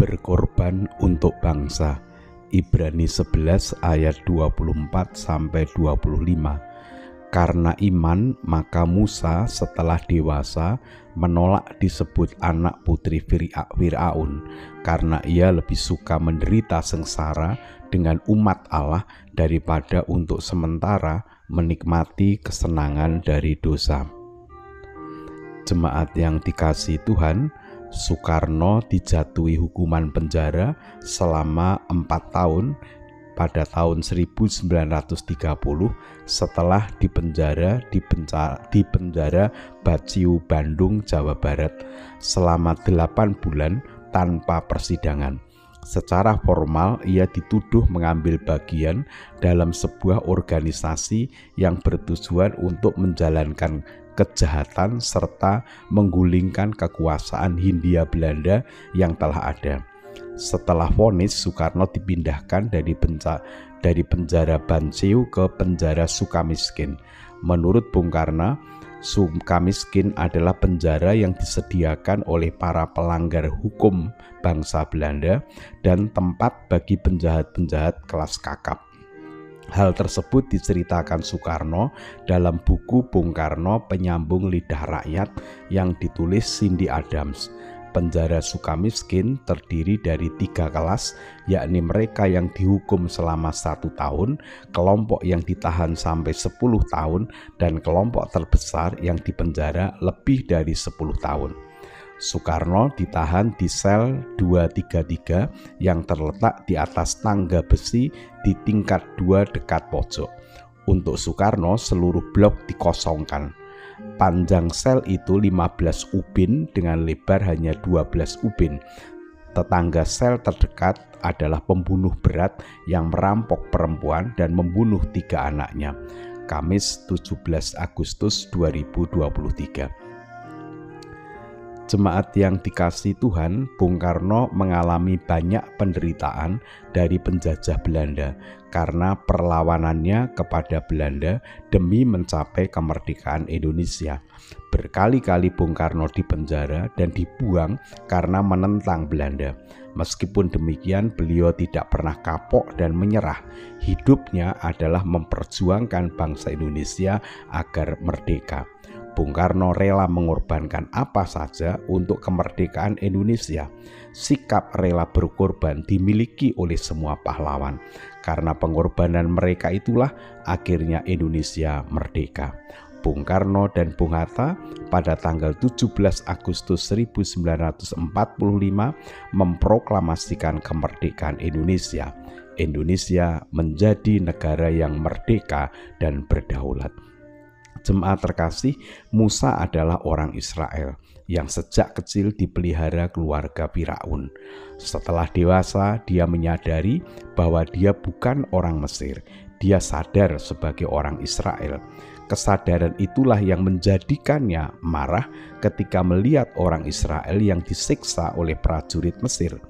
berkorban untuk bangsa. Ibrani 11 ayat 24-25. Karena iman, maka Musa setelah dewasa menolak disebut anak putri Firaun, karena ia lebih suka menderita sengsara dengan umat Allah daripada untuk sementara menikmati kesenangan dari dosa. Jemaat yang dikasihi Tuhan, Soekarno dijatuhi hukuman penjara selama 4 tahun pada tahun 1930 setelah dipenjara Baciu, Bandung, Jawa Barat selama 8 bulan tanpa persidangan. Secara formal ia dituduh mengambil bagian dalam sebuah organisasi yang bertujuan untuk menjalankan kejahatan serta menggulingkan kekuasaan Hindia Belanda yang telah ada. Setelah vonis, Soekarno dipindahkan dari penjara Banciu ke penjara Sukamiskin. Menurut Bung Karno, Sukamiskin adalah penjara yang disediakan oleh para pelanggar hukum bangsa Belanda dan tempat bagi penjahat-penjahat kelas kakap. Hal tersebut diceritakan Soekarno dalam buku Bung Karno Penyambung Lidah Rakyat yang ditulis Cindy Adams. Penjara Sukamiskin terdiri dari 3 kelas, yakni mereka yang dihukum selama 1 tahun, kelompok yang ditahan sampai 10 tahun, dan kelompok terbesar yang dipenjara lebih dari 10 tahun. Soekarno ditahan di sel 233 yang terletak di atas tangga besi di tingkat 2 dekat pojok. Untuk Soekarno, seluruh blok dikosongkan. Panjang sel itu 15 ubin dengan lebar hanya 12 ubin. Tetangga sel terdekat adalah pembunuh berat yang merampok perempuan dan membunuh 3 anaknya. Kamis 17 Agustus 2023. Jemaat yang dikasihi Tuhan, Bung Karno mengalami banyak penderitaan dari penjajah Belanda karena perlawanannya kepada Belanda demi mencapai kemerdekaan Indonesia. Berkali-kali Bung Karno dipenjara dan dibuang karena menentang Belanda. Meskipun demikian, beliau tidak pernah kapok dan menyerah. Hidupnya adalah memperjuangkan bangsa Indonesia agar merdeka. Bung Karno rela mengorbankan apa saja untuk kemerdekaan Indonesia. Sikap rela berkorban dimiliki oleh semua pahlawan. Karena pengorbanan mereka itulah akhirnya Indonesia merdeka. Bung Karno dan Bung Hatta pada tanggal 17 Agustus 1945 memproklamasikan kemerdekaan Indonesia. Indonesia menjadi negara yang merdeka dan berdaulat. Jemaat terkasih, Musa adalah orang Israel yang sejak kecil dipelihara keluarga Firaun. Setelah dewasa, dia menyadari bahwa dia bukan orang Mesir. Dia sadar sebagai orang Israel. Kesadaran itulah yang menjadikannya marah ketika melihat orang Israel yang disiksa oleh prajurit Mesir.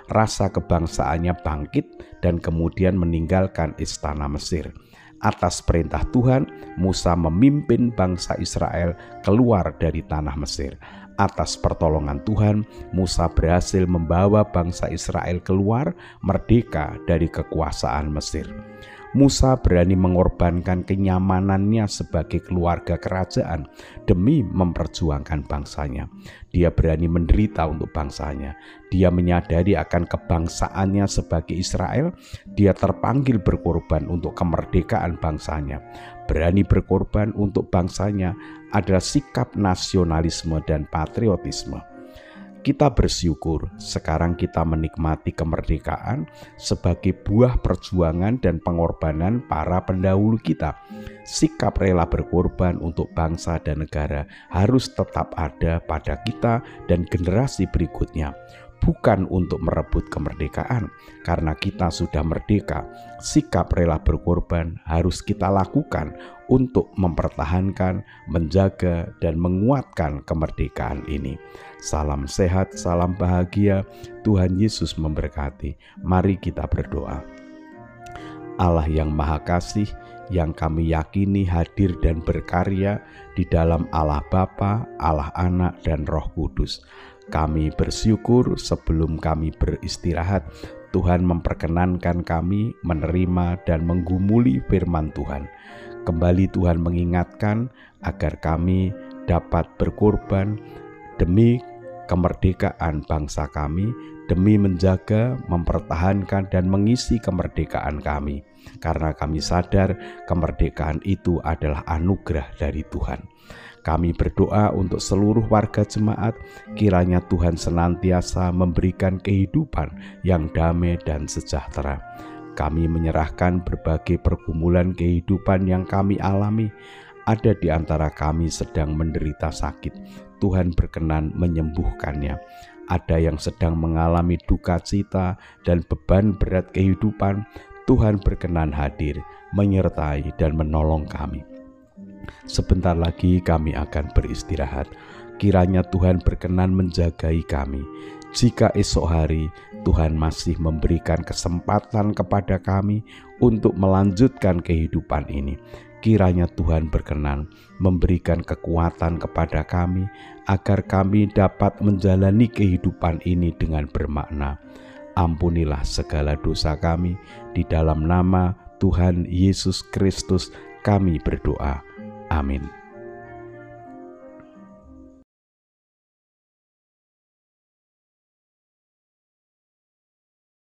Rasa kebangsaannya bangkit dan kemudian meninggalkan istana Mesir. Atas perintah Tuhan, Musa memimpin bangsa Israel keluar dari tanah Mesir. Atas pertolongan Tuhan, Musa berhasil membawa bangsa Israel keluar merdeka dari kekuasaan Mesir. Musa berani mengorbankan kenyamanannya sebagai keluarga kerajaan demi memperjuangkan bangsanya. Dia berani menderita untuk bangsanya. Dia menyadari akan kebangsaannya sebagai Israel. Dia terpanggil berkorban untuk kemerdekaan bangsanya. Berani berkorban untuk bangsanya adalah sikap nasionalisme dan patriotisme. Kita bersyukur sekarang kita menikmati kemerdekaan sebagai buah perjuangan dan pengorbanan para pendahulu kita. Sikap rela berkorban untuk bangsa dan negara harus tetap ada pada kita dan generasi berikutnya. Bukan untuk merebut kemerdekaan, karena kita sudah merdeka. Sikap rela berkorban harus kita lakukan untuk mempertahankan, menjaga, dan menguatkan kemerdekaan ini. Salam sehat, salam bahagia. Tuhan Yesus memberkati. Mari kita berdoa. Allah yang Maha Kasih, yang kami yakini hadir dan berkarya di dalam Allah Bapa, Allah Anak, dan Roh Kudus. Kami bersyukur sebelum kami beristirahat, Tuhan memperkenankan kami menerima dan menggumuli firman Tuhan. Kembali Tuhan mengingatkan agar kami dapat berkorban demi kemerdekaan bangsa kami, demi menjaga, mempertahankan, dan mengisi kemerdekaan kami. Karena kami sadar kemerdekaan itu adalah anugerah dari Tuhan. Kami berdoa untuk seluruh warga jemaat, kiranya Tuhan senantiasa memberikan kehidupan yang damai dan sejahtera. Kami menyerahkan berbagai pergumulan kehidupan yang kami alami. Ada di antara kami sedang menderita sakit, Tuhan berkenan menyembuhkannya. Ada yang sedang mengalami duka cita dan beban berat kehidupan, Tuhan berkenan hadir, menyertai dan menolong kami. Sebentar lagi kami akan beristirahat. Kiranya Tuhan berkenan menjagai kami. Jika esok hari Tuhan masih memberikan kesempatan kepada kami untuk melanjutkan kehidupan ini, kiranya Tuhan berkenan memberikan kekuatan kepada kami agar kami dapat menjalani kehidupan ini dengan bermakna. Ampunilah segala dosa kami, di dalam nama Tuhan Yesus Kristus kami berdoa. Amin.